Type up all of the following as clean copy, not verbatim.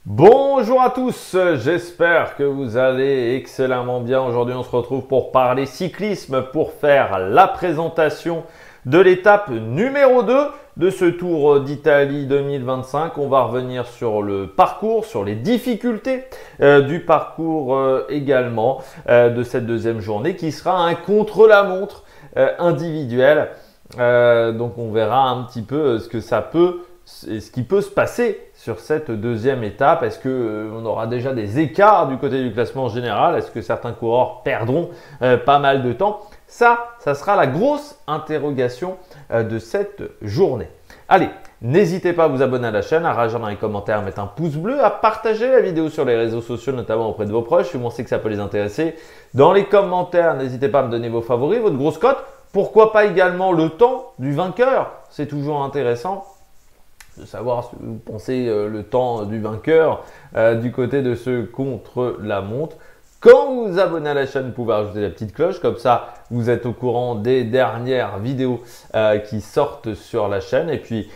Bonjour à tous, j'espère que vous allez excellemment bien. Aujourd'hui, on se retrouve pour parler cyclisme, pour faire la présentation de l'étape numéro 2 de ce Tour d'Italie 2025. On va revenir sur le parcours, sur les difficultés du parcours également de cette deuxième journée qui sera un contre-la-montre individuel. Donc on verra un petit peu ce que ça peut et ce qui peut se passer sur cette deuxième étape. Est-ce qu'on aura déjà des écarts du côté du classement général? Est-ce que certains coureurs perdront pas mal de temps? Ça sera la grosse interrogation de cette journée. Allez, n'hésitez pas à vous abonner à la chaîne, à réagir dans les commentaires, à mettre un pouce bleu, à partager la vidéo sur les réseaux sociaux, notamment auprès de vos proches, si vous pensez que ça peut les intéresser. Dans les commentaires, n'hésitez pas à me donner vos favoris, votre grosse cote. Pourquoi pas également le temps du vainqueur? C'est toujours intéressant de savoir si vous pensez le temps du vainqueur du côté de ce contre-la-montre. Quand vous vous abonnez à la chaîne, vous pouvez rajouter la petite cloche, comme ça vous êtes au courant des dernières vidéos qui sortent sur la chaîne. Et puis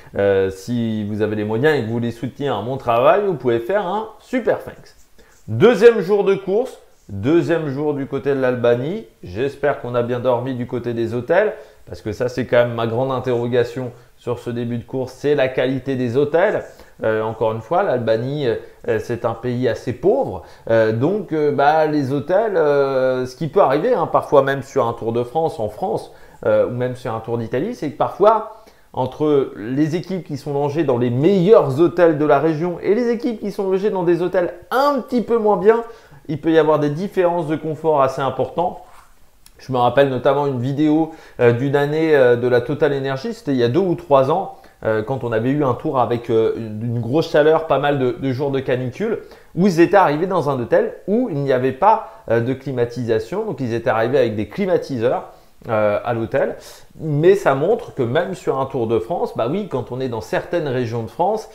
si vous avez les moyens et que vous voulez soutenir mon travail, vous pouvez faire un super thanks. Deuxième jour de course, deuxième jour du côté de l'Albanie. J'espère qu'on a bien dormi du côté des hôtels, parce que ça c'est quand même ma grande interrogation sur ce début de course, c'est la qualité des hôtels. Encore une fois, l'Albanie, c'est un pays assez pauvre. Donc, les hôtels, ce qui peut arriver, hein, parfois même sur un Tour de France en France, ou même sur un Tour d'Italie, c'est que parfois, entre les équipes qui sont logées dans les meilleurs hôtels de la région et les équipes qui sont logées dans des hôtels un petit peu moins bien, il peut y avoir des différences de confort assez importantes. Je me rappelle notamment une vidéo d'une année de la Total Energy, c'était il y a 2 ou 3 ans, quand on avait eu un tour avec une grosse chaleur, pas mal de jours de canicule, où ils étaient arrivés dans un hôtel où il n'y avait pas de climatisation. Donc ils étaient arrivés avec des climatiseurs à l'hôtel. Mais ça montre que même sur un Tour de France, bah oui, quand on est dans certaines régions de France,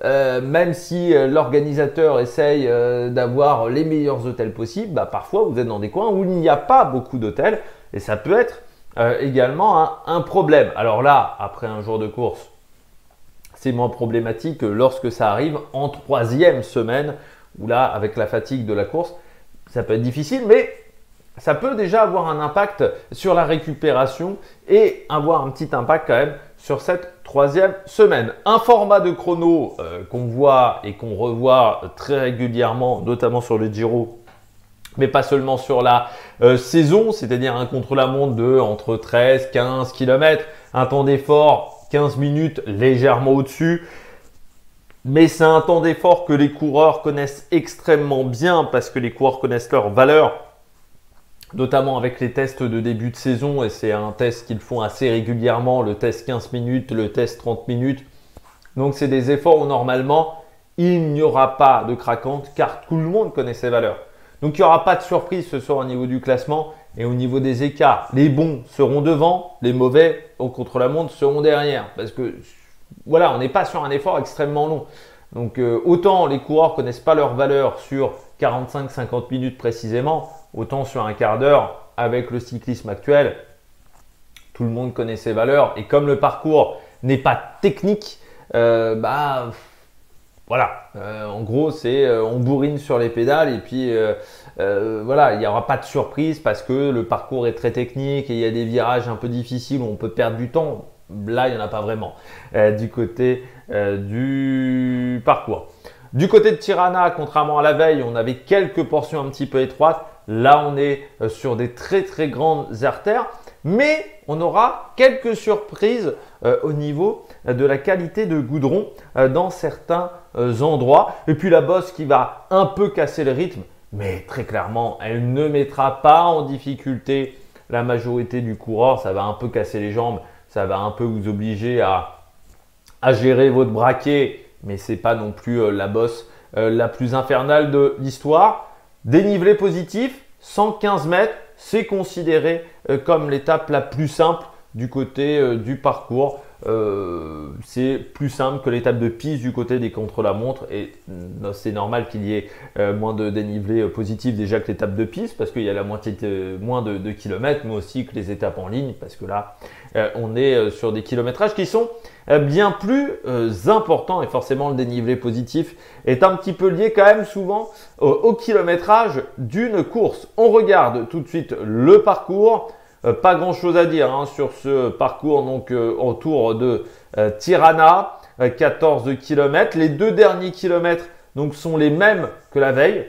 même si l'organisateur essaye d'avoir les meilleurs hôtels possibles, parfois vous êtes dans des coins où il n'y a pas beaucoup d'hôtels et ça peut être également un problème. Alors là, après un jour de course, c'est moins problématique que lorsque ça arrive en troisième semaine, où là, avec la fatigue de la course, ça peut être difficile, mais ça peut déjà avoir un impact sur la récupération et avoir un petit impact quand même sur cette troisième semaine. Un format de chrono qu'on voit et qu'on revoit très régulièrement, notamment sur le Giro, mais pas seulement sur la saison, c'est-à-dire un contre-la-montre de entre 13 et 15 km, un temps d'effort 15 minutes légèrement au-dessus. Mais c'est un temps d'effort que les coureurs connaissent extrêmement bien parce que les coureurs connaissent leur valeur, notamment avec les tests de début de saison, et c'est un test qu'ils font assez régulièrement, le test 15 minutes, le test 30 minutes. Donc c'est des efforts où normalement il n'y aura pas de craquante car tout le monde connaît ses valeurs. Donc il n'y aura pas de surprise ce soir au niveau du classement et au niveau des écarts. Les bons seront devant, les mauvais au contre-la-montre seront derrière, parce que voilà, on n'est pas sur un effort extrêmement long. Donc autant les coureurs ne connaissent pas leur valeur sur 45-50 minutes précisément, autant sur un quart d'heure avec le cyclisme actuel, tout le monde connaît ses valeurs. Et comme le parcours n'est pas technique, voilà. En gros, c'est on bourrine sur les pédales et puis voilà, il n'y aura pas de surprise parce que le parcours est très technique et il y a des virages un peu difficiles où on peut perdre du temps. Là, il n'y en a pas vraiment du côté du parcours. Du côté de Tirana, contrairement à la veille, on avait quelques portions un petit peu étroites. Là, on est sur des très très grandes artères, mais on aura quelques surprises au niveau de la qualité de goudron dans certains endroits. Et puis la bosse qui va un peu casser le rythme, mais très clairement, elle ne mettra pas en difficulté la majorité du coureur. Ça va un peu casser les jambes, ça va un peu vous obliger à gérer votre braquet, mais ce n'est pas non plus la bosse la plus infernale de l'histoire. Dénivelé positif, 115 mètres, c'est considéré comme l'étape la plus simple du côté du parcours. c'est plus simple que l'étape de piste du côté des contre-la-montre et c'est normal qu'il y ait moins de dénivelé positif déjà que l'étape de piste parce qu'il y a la moitié moins de kilomètres, mais aussi que les étapes en ligne parce que là, on est sur des kilométrages qui sont bien plus importants et forcément le dénivelé positif est un petit peu lié quand même souvent au kilométrage d'une course. On regarde tout de suite le parcours. Pas grand chose à dire hein, sur ce parcours donc autour de Tirana, 14 km. Les 2 derniers kilomètres donc, sont les mêmes que la veille.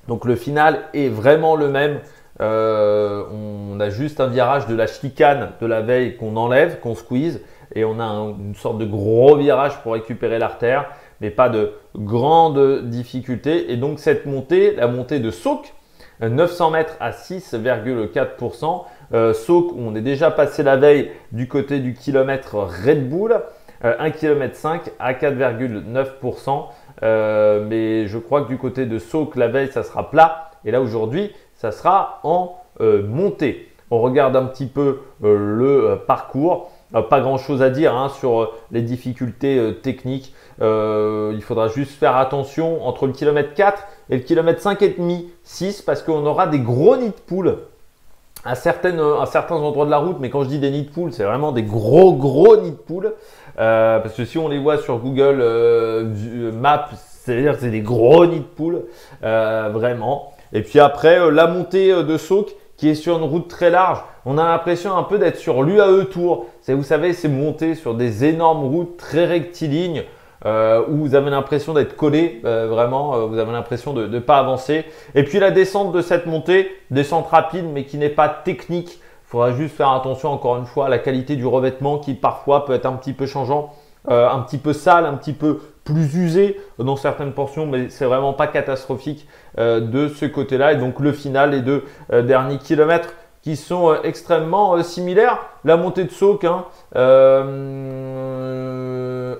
Donc le final est vraiment le même. On a juste un virage de la chicane de la veille qu'on enlève, qu'on squeeze. Et on a une sorte de gros virage pour récupérer l'artère, mais pas de grande difficulté. Et donc cette montée, la montée de Sauque, 900 mètres à 6,4%. Sauque, on est déjà passé la veille du côté du kilomètre Red Bull, 1,5 km à 4,9%. Mais je crois que du côté de Sauque, la veille, ça sera plat. Et là, aujourd'hui, ça sera en montée. On regarde un petit peu le parcours. Pas grand chose à dire hein, sur les difficultés techniques. Il faudra juste faire attention entre le kilomètre 4 et le kilomètre 5,5, 6 parce qu'on aura des gros nids de poules à certains endroits de la route. Mais quand je dis des nids de poules, c'est vraiment des gros nids de poules. Parce que si on les voit sur Google Maps, c'est-à-dire que c'est des gros nids de poules, vraiment. Et puis après, la montée de Sauque qui est sur une route très large. On a l'impression un peu d'être sur l'UAE Tour. Vous savez, c'est monter sur des énormes routes très rectilignes où vous avez l'impression d'être collé. Vraiment, vous avez l'impression de ne pas avancer. Et puis la descente de cette montée, descente rapide mais qui n'est pas technique. Il faudra juste faire attention encore une fois à la qualité du revêtement qui parfois peut être un petit peu changeant, un petit peu sale, un petit peu plus usé dans certaines portions, mais c'est vraiment pas catastrophique de ce côté-là. Et donc le final, les 2 derniers kilomètres qui sont extrêmement similaires. La montée de Sauque, hein,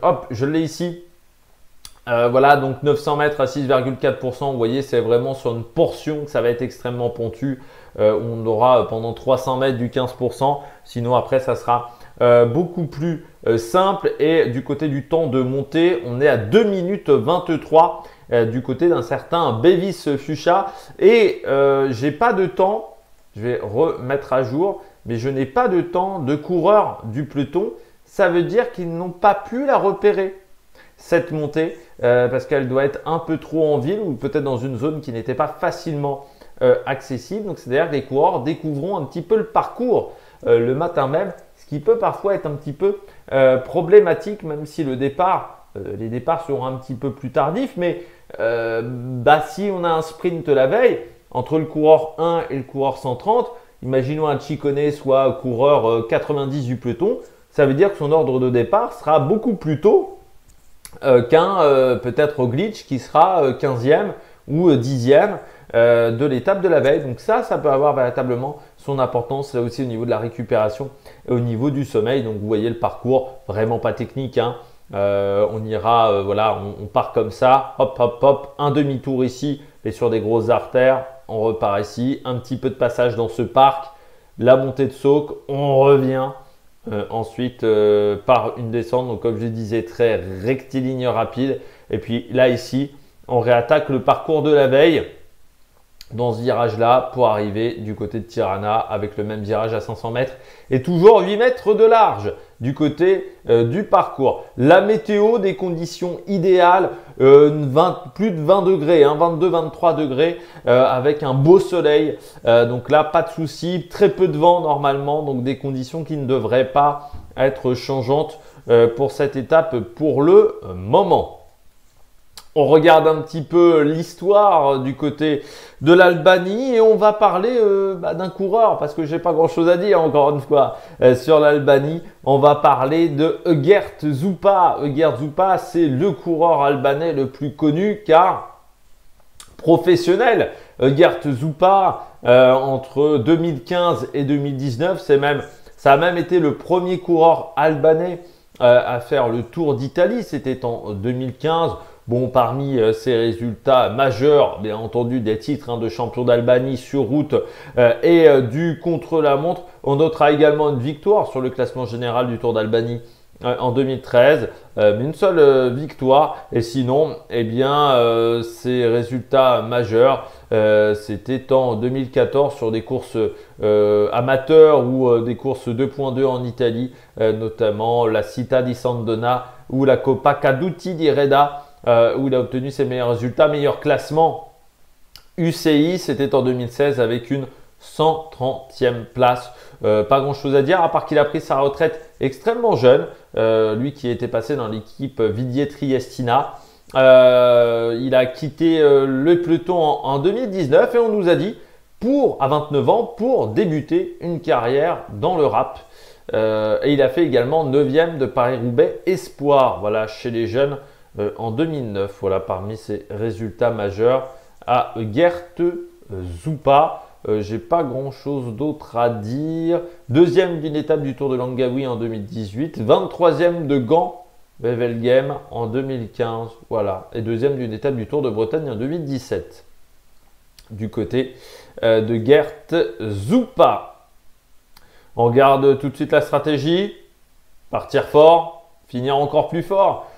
hop, je l'ai ici. Voilà, donc 900 mètres à 6,4%. Vous voyez, c'est vraiment sur une portion que ça va être extrêmement pontu. On aura pendant 300 mètres du 15%. Sinon, après, ça sera beaucoup plus simple. Et du côté du temps de montée, on est à 2 minutes 23 du côté d'un certain Bevis Fuchs. Et j'ai pas de temps. Je vais remettre à jour, mais je n'ai pas de temps de coureur du peloton. Ça veut dire qu'ils n'ont pas pu la repérer, cette montée, parce qu'elle doit être un peu trop en ville ou peut-être dans une zone qui n'était pas facilement accessible. Donc, c'est-à-dire que les coureurs découvriront un petit peu le parcours le matin même, ce qui peut parfois être un petit peu problématique, même si les départs seront un petit peu plus tardifs. Mais si on a un sprint la veille, entre le coureur 1 et le coureur 130, imaginons un Ciccone soit coureur 90 du peloton, ça veut dire que son ordre de départ sera beaucoup plus tôt qu'un peut-être Roglic qui sera 15e ou 10e de l'étape de la veille. Donc ça peut avoir véritablement son importance là aussi au niveau de la récupération et au niveau du sommeil. Donc vous voyez le parcours, vraiment pas technique, hein. On ira, voilà, on part comme ça, hop, hop, hop, un demi-tour ici et sur des grosses artères. On repart ici, un petit peu de passage dans ce parc, la montée de Sauque, on revient ensuite par une descente, donc comme je disais, très rectiligne rapide. Et puis là, ici, on réattaque le parcours de la veille dans ce virage-là pour arriver du côté de Tirana avec le même virage à 500 mètres et toujours 8 mètres de large du côté du parcours. La météo, des conditions idéales, plus de 20 degrés, hein, 22-23 degrés avec un beau soleil. Donc là, pas de souci, très peu de vent normalement, donc des conditions qui ne devraient pas être changeantes pour cette étape pour le moment. On regarde un petit peu l'histoire du côté de l'Albanie et on va parler d'un coureur parce que j'ai pas grand chose à dire encore une fois sur l'Albanie. On va parler de Egert Zoupa. Egert Zoupa, c'est le coureur albanais le plus connu car professionnel. Egert Zoupa, entre 2015 et 2019, ça a même été le premier coureur albanais à faire le Tour d'Italie. C'était en 2015. Bon, parmi ces résultats majeurs, bien entendu, des titres de champion d'Albanie sur route et du contre-la-montre, on notera également une victoire sur le classement général du Tour d'Albanie en 2013, mais une seule victoire. Et sinon, eh bien, ces résultats majeurs, c'était en 2014 sur des courses amateurs ou des courses 2.2 en Italie, notamment la Città di San Dona ou la Coppa Caduti di Reda, où il a obtenu ses meilleurs résultats. Meilleur classement UCI, c'était en 2016 avec une 130e place. Pas grand chose à dire, à part qu'il a pris sa retraite extrêmement jeune. Lui qui était passé dans l'équipe Vidier Triestina. Il a quitté le peloton en 2019 et on nous a dit, à 29 ans, pour débuter une carrière dans le rap. Et il a fait également 9e de Paris-Roubaix Espoir, voilà, chez les jeunes en 2009. Voilà, parmi ses résultats majeurs à Gert Zoupa. J'ai pas grand chose d'autre à dire. 2e d'une étape du Tour de Langawi en 2018. 23e de Gand Wevelgem en 2015. Voilà. Et 2e d'une étape du Tour de Bretagne en 2017. Du côté de Gert Zoupa. On regarde tout de suite la stratégie. Partir fort, finir encore plus fort.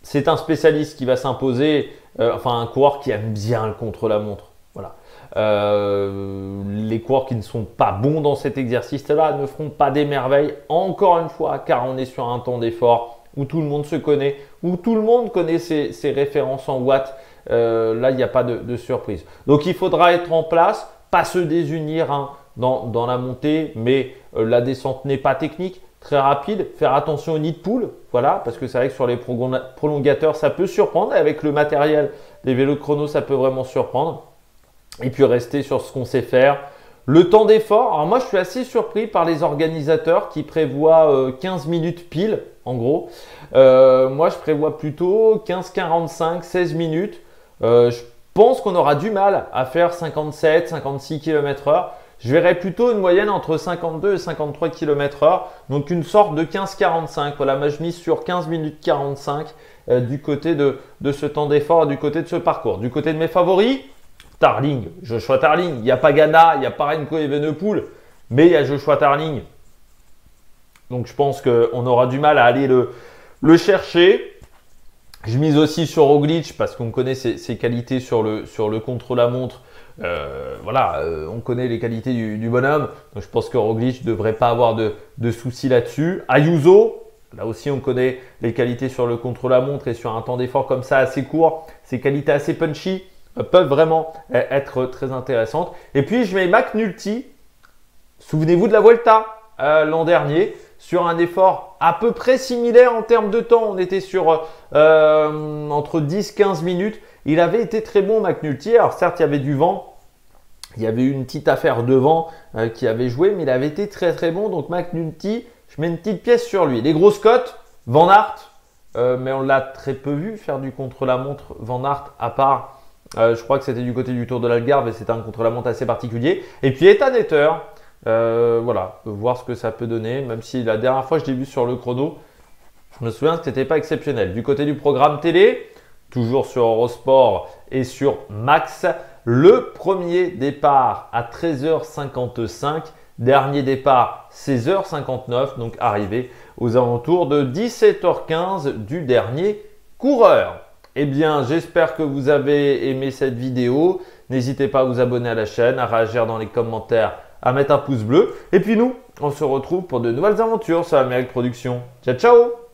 C'est un spécialiste qui va s'imposer, enfin un coureur qui aime bien le contre-la-montre. Voilà. Les coureurs qui ne sont pas bons dans cet exercice-là ne feront pas des merveilles, encore une fois, car on est sur un temps d'effort où tout le monde se connaît, où tout le monde connaît ses références en watts. Là, il n'y a pas de surprise. Donc, il faudra être en place, pas se désunir dans la montée, mais la descente n'est pas technique. Très rapide, faire attention au nid de poule, voilà, parce que c'est vrai que sur les prolongateurs, ça peut surprendre. Et avec le matériel des vélos de chrono, ça peut vraiment surprendre. Et puis rester sur ce qu'on sait faire. Le temps d'effort, alors moi je suis assez surpris par les organisateurs qui prévoient 15 minutes pile, en gros. Moi je prévois plutôt 15-45, 16 minutes. Je pense qu'on aura du mal à faire 57-56 km/h. Je verrais plutôt une moyenne entre 52 et 53 km/h, donc une sorte de 15-45. Voilà, moi je mise sur 15 minutes 45 du côté de ce temps d'effort et du côté de ce parcours. Du côté de mes favoris, Tarling, Joshua Tarling. Il n'y a pas Ghana, il n'y a pas Renko Evenepoel, mais il y a Joshua Tarling. Donc je pense qu'on aura du mal à aller le chercher. Je mise aussi sur Roglic parce qu'on connaît ses qualités sur le contre-la-montre. Voilà, on connaît les qualités du bonhomme, donc je pense que Roglic ne devrait pas avoir de soucis là-dessus. Ayuso, là aussi on connaît les qualités sur le contre-la-montre et sur un temps d'effort comme ça assez court, ses qualités assez punchy peuvent vraiment être très intéressantes. Et puis je mets McNulty, souvenez-vous de la Vuelta l'an dernier, sur un effort à peu près similaire en termes de temps, on était sur entre 10-15 minutes. Il avait été très bon McNulty, alors certes il y avait du vent, il y avait eu une petite affaire de vent qui avait joué, mais il avait été très très bon. Donc McNulty, je mets une petite pièce sur lui. Les grosses cotes, Van Aert, mais on l'a très peu vu faire du contre-la-montre Van Aert, à part, je crois que c'était du côté du Tour de l'Algarve et c'était un contre-la-montre assez particulier. Et puis Ethan Etter, voilà, voir ce que ça peut donner, même si la dernière fois je l'ai vu sur le chrono, je me souviens que ce n'était pas exceptionnel. Du côté du programme télé, toujours sur Eurosport et sur Max, le premier départ à 13h55, dernier départ 16h59, donc arrivé aux alentours de 17h15 du dernier coureur. Eh bien, j'espère que vous avez aimé cette vidéo. N'hésitez pas à vous abonner à la chaîne, à réagir dans les commentaires, à mettre un pouce bleu. Et puis nous, on se retrouve pour de nouvelles aventures sur Amérique Production. Ciao, ciao!